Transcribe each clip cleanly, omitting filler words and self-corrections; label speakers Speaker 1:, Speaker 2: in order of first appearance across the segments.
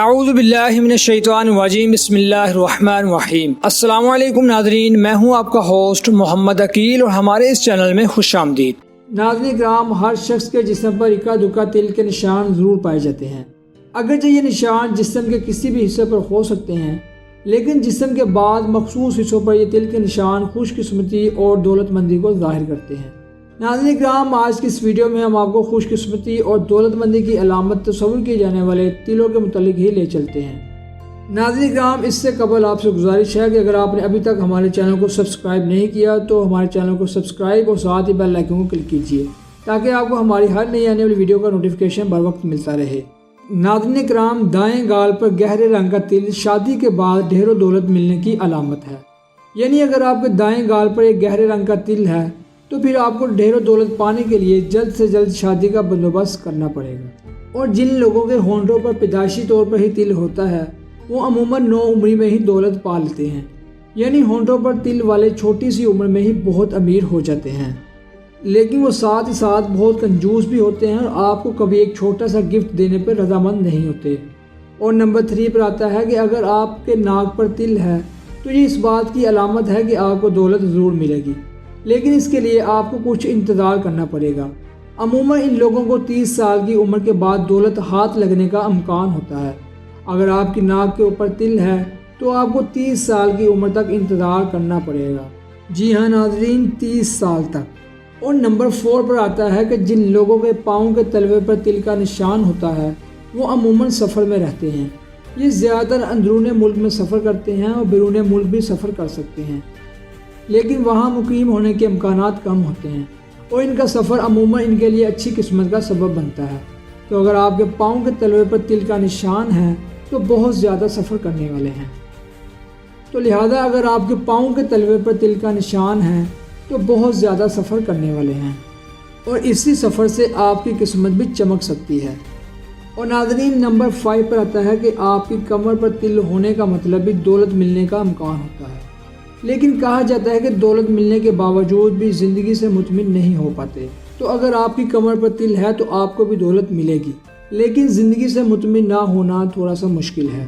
Speaker 1: اعوذ باللہ من الشیطان الرجیم بسم اللہ الرحمن الرحیم۔ السلام علیکم ناظرین، میں ہوں آپ کا ہوسٹ محمد عقیل اور ہمارے اس چینل میں خوش آمدید۔
Speaker 2: ناظرین کرام، ہر شخص کے جسم پر اکا دکا تل کے نشان ضرور پائے جاتے ہیں۔ اگرچہ یہ نشان جسم کے کسی بھی حصے پر ہو سکتے ہیں، لیکن جسم کے بعض مخصوص حصوں پر یہ تل کے نشان خوش قسمتی اور دولت مندی کو ظاہر کرتے ہیں۔ ناظرین کرام، آج کی اس ویڈیو میں ہم آپ کو خوش قسمتی اور دولت مندی کی علامت تصور کیے جانے والے تلوں کے متعلق ہی لے چلتے ہیں۔ ناظرین کرام، اس سے قبل آپ سے گزارش ہے کہ اگر آپ نے ابھی تک ہمارے چینل کو سبسکرائب نہیں کیا تو ہمارے چینل کو سبسکرائب اور ساتھ ہی بیل آئیکن کو کلک کیجیے تاکہ آپ کو ہماری ہر نئی آنے والی ویڈیو کا نوٹیفیکیشن بر وقت ملتا رہے۔ ناظرین کرام، دائیں گال پر گہرے رنگ کا تل شادی کے بعد ڈھیر و دولت ملنے کی علامت ہے۔ یعنی اگر آپ کے دائیں گال پر ایک گہرے رنگ کا تل ہے تو پھر آپ کو ڈھیر و دولت پانے کے لیے جلد سے جلد شادی کا بندوبست کرنا پڑے گا۔ اور جن لوگوں کے ہونٹوں پر پیدائشی طور پر ہی تل ہوتا ہے وہ عموماً نو عمری میں ہی دولت پا لیتے ہیں، یعنی ہونٹوں پر تل والے چھوٹی سی عمر میں ہی بہت امیر ہو جاتے ہیں، لیکن وہ ساتھ ہی ساتھ بہت کنجوس بھی ہوتے ہیں اور آپ کو کبھی ایک چھوٹا سا گفٹ دینے پر رضامند نہیں ہوتے۔ اور نمبر 3 پر آتا ہے کہ اگر آپ کے ناک پر تل ہے تو یہ اس بات کی علامت ہے کہ آپ کو دولت ضرور ملے گی، لیکن اس کے لیے آپ کو کچھ انتظار کرنا پڑے گا۔ عموماً ان لوگوں کو 30 سال کی عمر کے بعد دولت ہاتھ لگنے کا امکان ہوتا ہے۔ اگر آپ کی ناک کے اوپر تل ہے تو آپ کو 30 سال کی عمر تک انتظار کرنا پڑے گا۔ جی ہاں ناظرین، 30 سال تک۔ اور نمبر 4 پر آتا ہے کہ جن لوگوں کے پاؤں کے تلوے پر تل کا نشان ہوتا ہے وہ عموماً سفر میں رہتے ہیں۔ یہ زیادہ تر اندرون ملک میں سفر کرتے ہیں اور بیرون ملک بھی سفر کر سکتے ہیں، لیکن وہاں مقیم ہونے کے امکانات کم ہوتے ہیں اور ان کا سفر عموماً ان کے لیے اچھی قسمت کا سبب بنتا ہے۔ تو اگر آپ کے پاؤں کے تلوے پر تل کا نشان ہے تو بہت زیادہ سفر کرنے والے ہیں۔ تو لہذا اگر آپ کے پاؤں کے تلوے پر تل کا نشان ہے تو بہت زیادہ سفر کرنے والے ہیں اور اسی سفر سے آپ کی قسمت بھی چمک سکتی ہے۔ اور ناظرین، نمبر 5 پر آتا ہے کہ آپ کی کمر پر تل ہونے کا مطلب بھی دولت ملنے کا امکان ہوتا ہے، لیکن کہا جاتا ہے کہ دولت ملنے کے باوجود بھی زندگی سے مطمئن نہیں ہو پاتے۔ تو اگر آپ کی کمر پر تل ہے تو آپ کو بھی دولت ملے گی، لیکن زندگی سے مطمئن نہ ہونا تھوڑا سا مشکل ہے۔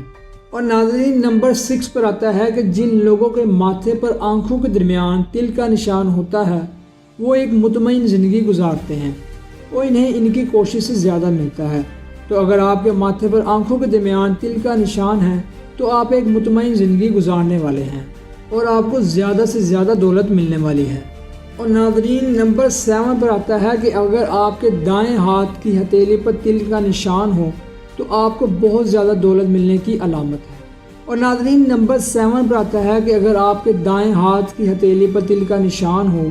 Speaker 2: اور ناظرین، نمبر 6 پر آتا ہے کہ جن لوگوں کے ماتھے پر آنکھوں کے درمیان تل کا نشان ہوتا ہے وہ ایک مطمئن زندگی گزارتے ہیں اور انہیں ان کی کوشش سے زیادہ ملتا ہے۔ تو اگر آپ کے ماتھے پر آنکھوں کے درمیان تل کا نشان ہے تو آپ ایک مطمئن زندگی گزارنے والے ہیں اور آپ کو زیادہ سے زیادہ دولت ملنے والی ہے۔ اور ناظرین، نمبر 7 پر آتا ہے کہ اگر آپ کے دائیں ہاتھ کی ہتھیلی پر تل کا نشان ہو تو آپ کو بہت زیادہ دولت ملنے کی علامت ہے۔ اور ناظرین، نمبر 7 پر آتا ہے کہ اگر آپ کے دائیں ہاتھ کی ہتھیلی پر تل کا نشان ہو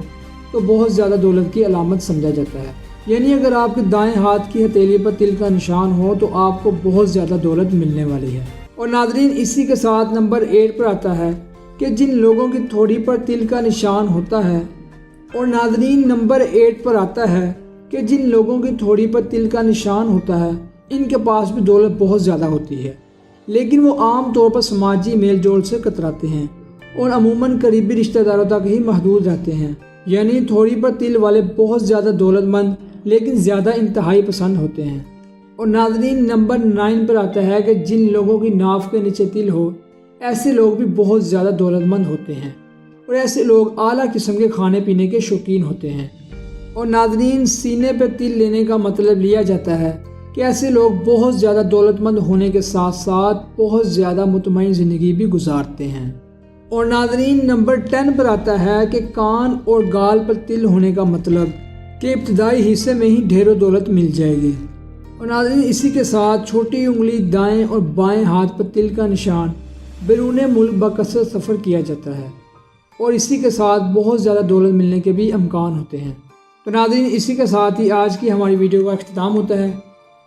Speaker 2: تو بہت زیادہ دولت کی علامت سمجھا جاتا ہے۔ یعنی اگر آپ کے دائیں ہاتھ کی ہتھیلی پر تل کا نشان ہو تو آپ کو بہت زیادہ دولت ملنے والی ہے۔ اور ناظرین، اسی کے ساتھ نمبر 8 پر آتا ہے کہ جن لوگوں کی تھوڑی پر تل کا نشان ہوتا ہے۔ اور ناظرین، نمبر 8 پر آتا ہے کہ جن لوگوں کی تھوڑی پر تل کا نشان ہوتا ہے ان کے پاس بھی دولت بہت زیادہ ہوتی ہے، لیکن وہ عام طور پر سماجی میل جول سے کتراتے ہیں اور عموماً قریبی رشتہ داروں تک ہی محدود رہتے ہیں۔ یعنی تھوڑی پر تل والے بہت زیادہ دولت مند لیکن زیادہ انتہائی پسند ہوتے ہیں۔ اور ناظرین، نمبر 9 پر آتا ہے کہ جن لوگوں کی ناف کے نیچے تل ہو ایسے لوگ بھی بہت زیادہ دولت مند ہوتے ہیں اور ایسے لوگ اعلیٰ قسم کے کھانے پینے کے شوقین ہوتے ہیں۔ اور ناظرین، سینے پہ تل لینے کا مطلب لیا جاتا ہے کہ ایسے لوگ بہت زیادہ دولت مند ہونے کے ساتھ ساتھ بہت زیادہ مطمئن زندگی بھی گزارتے ہیں۔ اور ناظرین، نمبر 10 پر آتا ہے کہ کان اور گال پر تل ہونے کا مطلب کہ ابتدائی حصے میں ہی ڈھیر و دولت مل جائے گی۔ اور ناظرین، اسی کے ساتھ چھوٹی انگلی، دائیں اور بائیں ہاتھ پر تل کا نشان بیرون ملک بکثرت سفر کیا جاتا ہے اور اسی کے ساتھ بہت زیادہ دولت ملنے کے بھی امکان ہوتے ہیں۔ تو ناظرین، اسی کے ساتھ ہی آج کی ہماری ویڈیو کا اختتام ہوتا ہے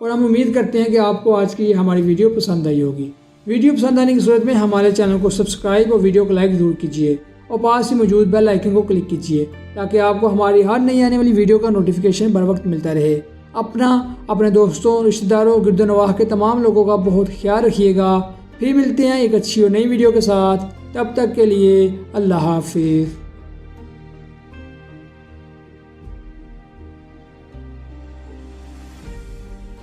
Speaker 2: اور ہم امید کرتے ہیں کہ آپ کو آج کی ہماری ویڈیو پسند آئی ہوگی۔ ویڈیو پسند آنے کی صورت میں ہمارے چینل کو سبسکرائب اور ویڈیو کو لائک ضرور کیجیے اور پاس ہی موجود بیل آئیکن کو کلک کیجیے تاکہ آپ کو ہماری ہر نئی آنے والی ویڈیو کا نوٹیفیکیشن بر وقت ملتا رہے۔ اپنے دوستوں، رشتہ داروں، گرد و نواح کے تمام لوگوں کا بہت خیال رکھیے گا۔ پھر ملتے ہیں ایک اچھی اور نئی ویڈیو کے ساتھ، تب تک کے لیے اللہ حافظ۔